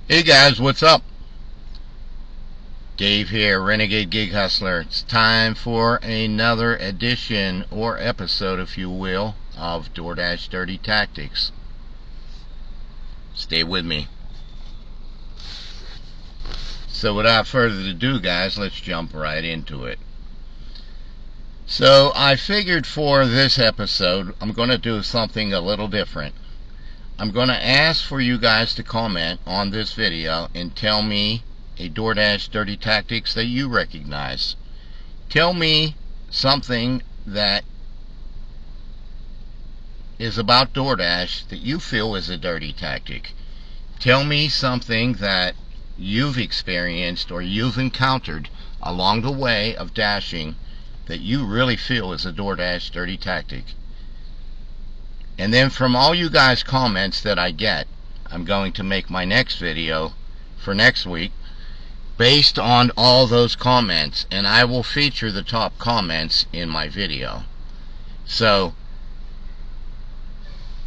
Hey guys, what's up? Dave here, Renegade Gig Hustler. It's time for another edition or episode, if you will, of DoorDash Dirty Tactics. Stay with me. So without further ado, guys, let's jump right into it. So I figured for this episode, I'm going to do something a little different. I'm going to ask for you guys to comment on this video and tell me a DoorDash dirty tactics that you recognize. Tell me something that is about DoorDash that you feel is a dirty tactic. Tell me something that you've experienced or you've encountered along the way of dashing that you really feel is a DoorDash dirty tactic. And then from all you guys' comments that I get, I'm going to make my next video for next week based on all those comments, and I will feature the top comments in my video. So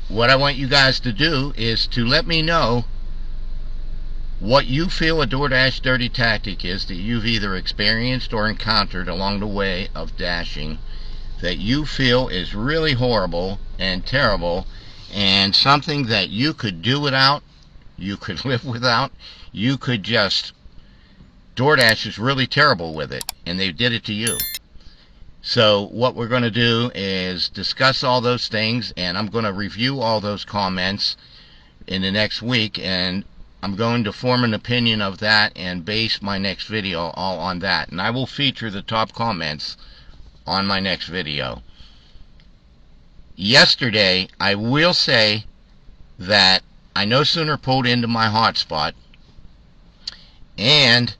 what I want you guys to do is to let me know what you feel a DoorDash dirty tactic is that you've either experienced or encountered along the way of dashing that you feel is really horrible and terrible, and something that you could do without, you could live without, you could just, DoorDash is really terrible with it, and they did it to you. So what we're going to do is discuss all those things, and I'm going to review all those comments in the next week, and I'm going to form an opinion of that and base my next video all on that. And I will feature the top comments on my next video. Yesterday, I will say that I no sooner pulled into my hotspot and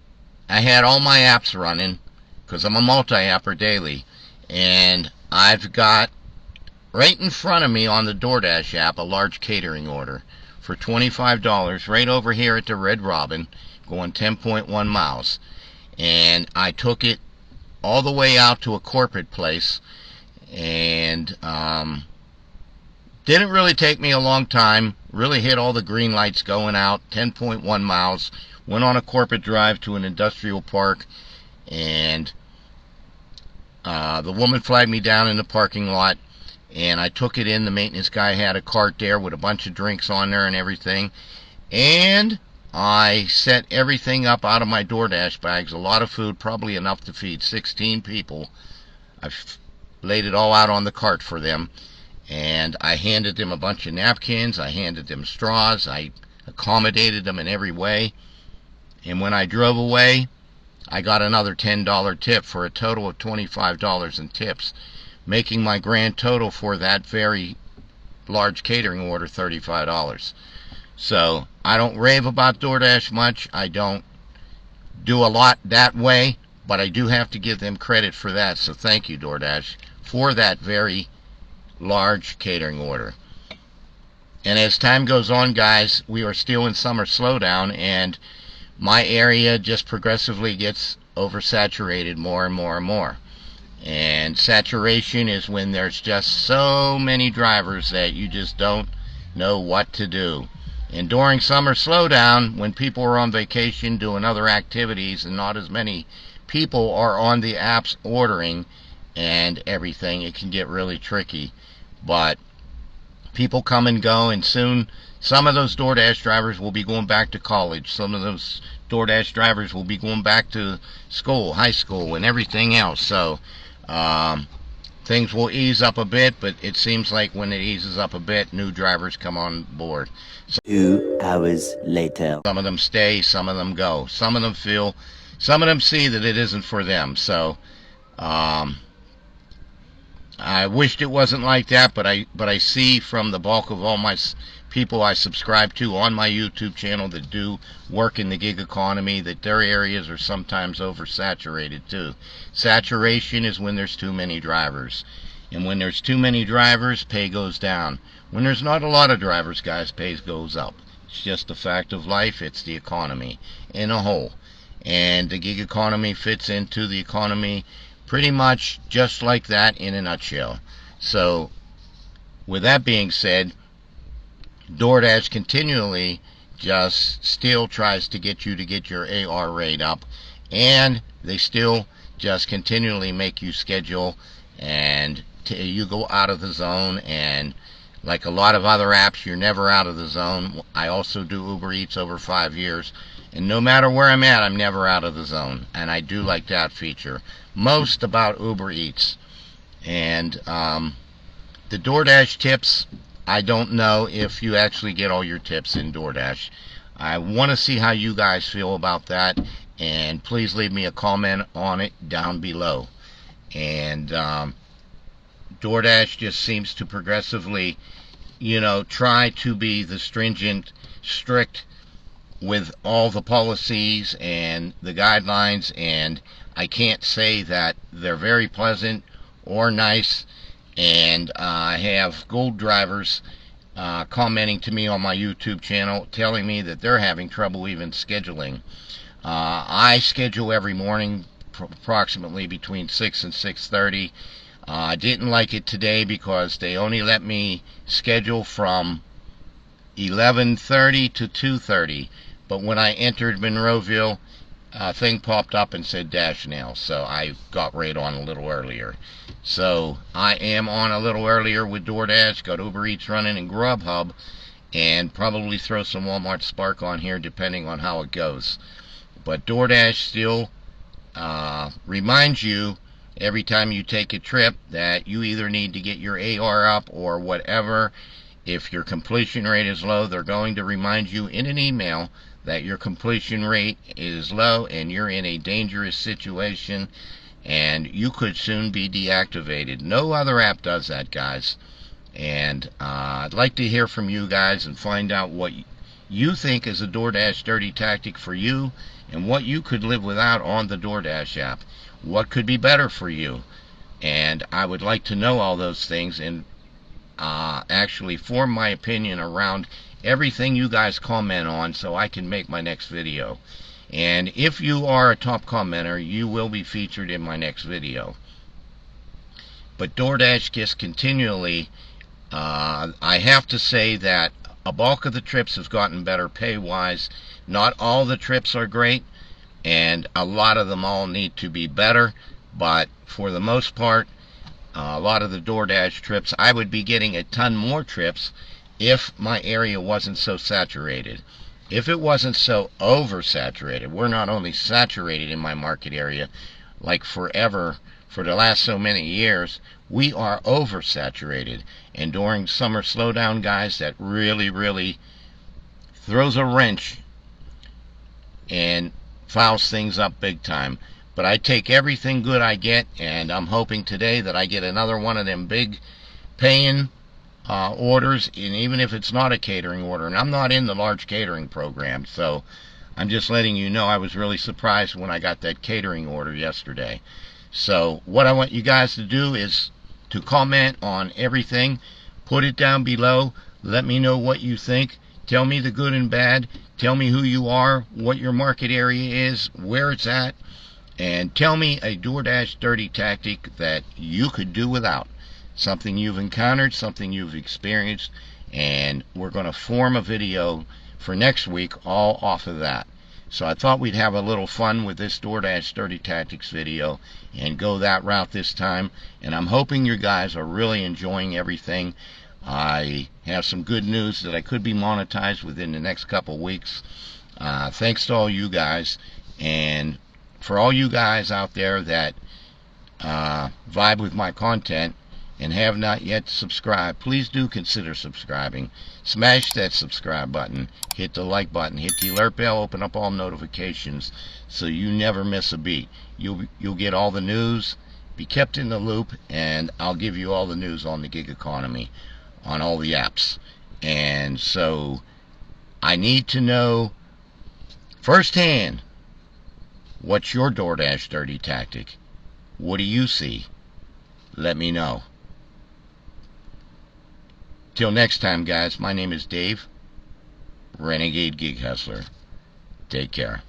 I had all my apps running, because I'm a multi-apper daily, and I've got right in front of me on the DoorDash app a large catering order for $25 right over here at the Red Robin, going 10.1 miles. And I took it all the way out to a corporate place, and didn't really take me a long time. Really hit all the green lights going out. 10.1 miles. Went on a corporate drive to an industrial park, and the woman flagged me down in the parking lot, and I took it in. The maintenance guy had a cart there with a bunch of drinks on there and everything, and I set everything up out of my DoorDash bags, a lot of food, probably enough to feed 16 people. I've laid it all out on the cart for them, and I handed them a bunch of napkins, I handed them straws, I accommodated them in every way. And when I drove away, I got another $10 tip for a total of $25 in tips, making my grand total for that very large catering order $35. So I don't rave about DoorDash much. I don't do a lot that way, but I do have to give them credit for that. So thank you, DoorDash, for that very large catering order. And as time goes on, guys, we are still in summer slowdown, and my area just progressively gets oversaturated more and more and more. And saturation is when there's just so many drivers that you just don't know what to do. And during summer slowdown, when people are on vacation doing other activities and not as many people are on the apps ordering and everything, it can get really tricky. But people come and go, and soon some of those DoorDash drivers will be going back to college. Some of those DoorDash drivers will be going back to school, high school, and everything else. So things will ease up a bit, but it seems like when it eases up a bit, new drivers come on board. So 2 hours later. some of them stay, some of them go. Some of them see that it isn't for them. So I wished it wasn't like that, but I see from the bulk of all my people I subscribe to on my YouTube channel that do work in the gig economy that their areas are sometimes oversaturated too. Saturation is when there's too many drivers. And when there's too many drivers, pay goes down. When there's not a lot of drivers, guys, pay goes up. It's just a fact of life. It's the economy in a whole. And the gig economy fits into the economy pretty much just like that in a nutshell. So with that being said, DoorDash continually just still tries to get you to get your AR rate up, and they still just continually make you schedule, and you go out of the zone. And like a lot of other apps, you're never out of the zone. I also do Uber Eats over 5 years, and no matter where I'm at, I'm never out of the zone, and I do like that feature most about Uber Eats. And the DoorDash tips, I don't know if you actually get all your tips in DoorDash. I want to see how you guys feel about that, and please leave me a comment on it down below. And DoorDash just seems to progressively, try to be the stringent, strict with all the policies and the guidelines, and I can't say that they're very pleasant or nice. And I have gold drivers commenting to me on my YouTube channel telling me that they're having trouble even scheduling. I schedule every morning approximately between 6 and 6:30. I didn't like it today because they only let me schedule from 11:30 to 2:30. But when I entered Monroeville, a thing popped up and said dash now, so I got right on a little earlier. So I am on a little earlier with DoorDash, got Uber Eats running and Grubhub, and probably throw some Walmart Spark on here depending on how it goes. But DoorDash still reminds you every time you take a trip that you either need to get your AR up or whatever. If your completion rate is low, they're going to remind you in an email that your completion rate is low and you're in a dangerous situation and you could soon be deactivated. No other app does that, guys. And I'd like to hear from you guys and find out what you think is a DoorDash dirty tactic for you and what you could live without on the DoorDash app. What could be better for you? And I would like to know all those things and actually form my opinion around everything you guys comment on so I can make my next video. And if you are a top commenter, you will be featured in my next video. But DoorDash just continually, I have to say that a bulk of the trips have gotten better pay-wise. Not all the trips are great, and a lot of them all need to be better, but for the most part, a lot of the DoorDash trips, I would be getting a ton more trips if my area wasn't so saturated. If it wasn't so oversaturated, we're not only saturated in my market area like forever, for the last so many years, we are oversaturated. And during summer slowdown, guys, that really, really throws a wrench and fouls things up big time. But I take everything good I get, and I'm hoping today that I get another one of them big paying orders, and even if it's not a catering order, and I'm not in the large catering program, so I'm just letting you know I was really surprised when I got that catering order yesterday. So what I want you guys to do is to comment on everything, put it down below, let me know what you think, tell me the good and bad, tell me who you are, what your market area is, where it's at, and tell me a DoorDash dirty tactic that you could do without. Something you've encountered, something you've experienced, and we're going to form a video for next week all off of that. So I thought we'd have a little fun with this DoorDash dirty tactics video and go that route this time. And I'm hoping you guys are really enjoying everything. I have some good news that I could be monetized within the next couple weeks. Thanks to all you guys, and for all you guys out there that vibe with my content and have not yet subscribed, please do consider subscribing. Smash that subscribe button, hit the like button, hit the alert bell, open up all notifications so you never miss a beat. You'll get all the news, be kept in the loop, and I'll give you all the news on the gig economy on all the apps. And so I need to know firsthand, what's your DoorDash dirty tactic? What do you see? Let me know. Till next time, guys, my name is Dave, Renegade Gig Hustler. Take care.